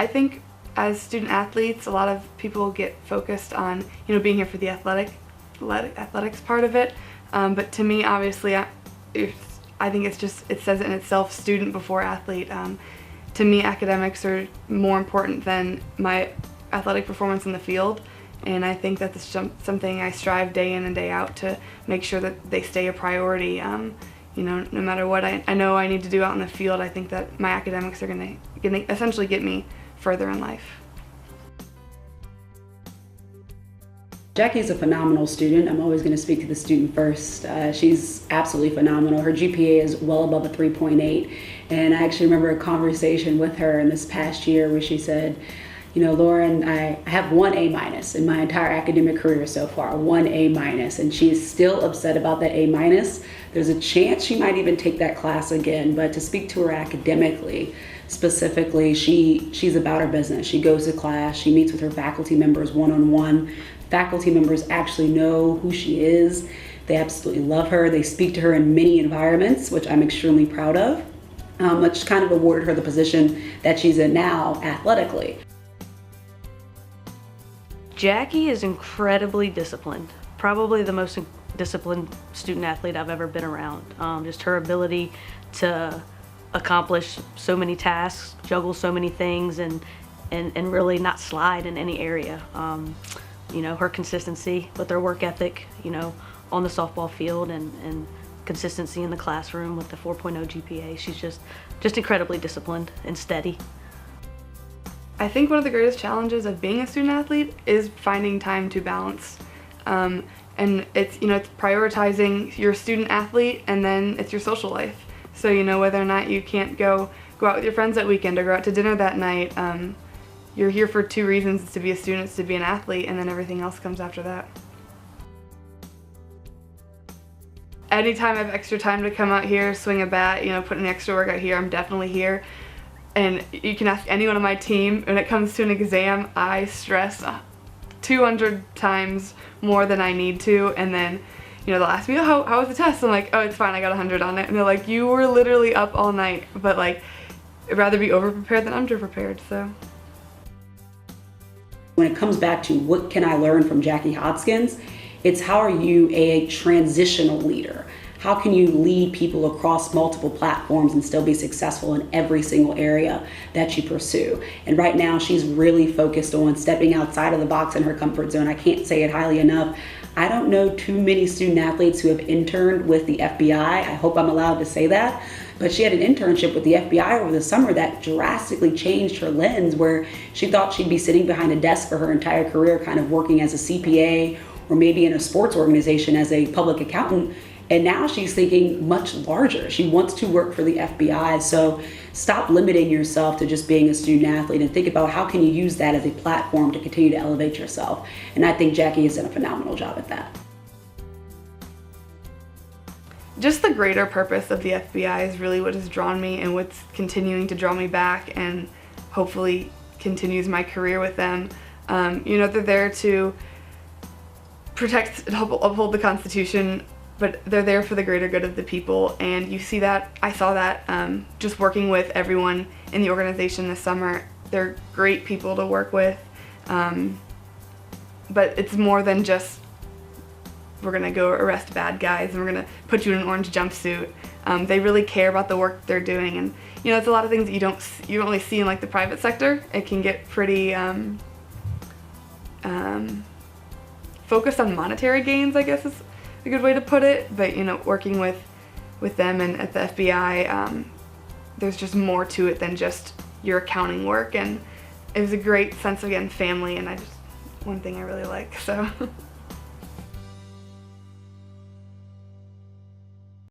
I think as student athletes, a lot of people get focused on, being here for the athletics part of it. But to me, obviously, I think it says it in itself, student before athlete. To me, academics are more important than my athletic performance in the field. And I think that's something I strive day in and day out to make sure that they stay a priority. No matter what I know I need to do out in the field, I think that my academics are gonna essentially get me further in life. Jaci is a phenomenal student. I'm always going to speak to the student first. She's absolutely phenomenal. Her GPA is well above a 3.8, and I actually remember a conversation with her in this past year where she said, Lauren, I have 1 A- in my entire academic career so far, 1 A-, and she's still upset about that A-. There's a chance she might even take that class again, but to speak to her academically, specifically, she's about her business. She goes to class, she meets with her faculty members one-on-one. Faculty members actually know who she is. They absolutely love her. They speak to her in many environments, which I'm extremely proud of, which kind of awarded her the position that she's in now athletically. Jaci is incredibly disciplined, probably the most disciplined student athlete I've ever been around. Just her ability to accomplish so many tasks, juggle so many things, and really not slide in any area. Her consistency with her work ethic, on the softball field, and consistency in the classroom with the 4.0 GPA. She's just incredibly disciplined and steady. I think one of the greatest challenges of being a student athlete is finding time to balance. And it's prioritizing your student athlete, and then it's your social life. So whether or not you can't go out with your friends that weekend or go out to dinner that night, you're here for 2 reasons: it's to be a student, it's to be an athlete, and then everything else comes after that. Anytime I have extra time to come out here, swing a bat, put an extra work out here, I'm definitely here. And you can ask anyone on my team, when it comes to an exam, I stress 200 times more than I need to, and then they'll ask me, oh, how was the test? I'm like, oh, it's fine, I got 100 on it. And they're like, you were literally up all night. But I'd rather be over-prepared than under-prepared, so. When it comes back to what can I learn from Jaci Hodskins, it's how are you a transitional leader? How can you lead people across multiple platforms and still be successful in every single area that you pursue? And right now she's really focused on stepping outside of the box in her comfort zone. I can't say it highly enough. I don't know too many student athletes who have interned with the FBI. I hope I'm allowed to say that. But she had an internship with the FBI over the summer that drastically changed her lens, where she thought she'd be sitting behind a desk for her entire career, kind of working as a CPA or maybe in a sports organization as a public accountant. And now she's thinking much larger. She wants to work for the FBI. So stop limiting yourself to just being a student athlete and think about how can you use that as a platform to continue to elevate yourself. And I think Jaci has done a phenomenal job at that. Just the greater purpose of the FBI is really what has drawn me and what's continuing to draw me back, and hopefully continues my career with them. They're there to protect and uphold the Constitution, but they're there for the greater good of the people, and you see that, I saw that just working with everyone in the organization this summer. They're great people to work with, but it's more than just, we're gonna go arrest bad guys and we're gonna put you in an orange jumpsuit. They really care about the work they're doing, and it's a lot of things that you don't really see in the private sector. It can get pretty focused on monetary gains, I guess is a good way to put it. But working with them and at the FBI, there's just more to it than just your accounting work, and it was a great sense of, again, family, and one thing I really like, so.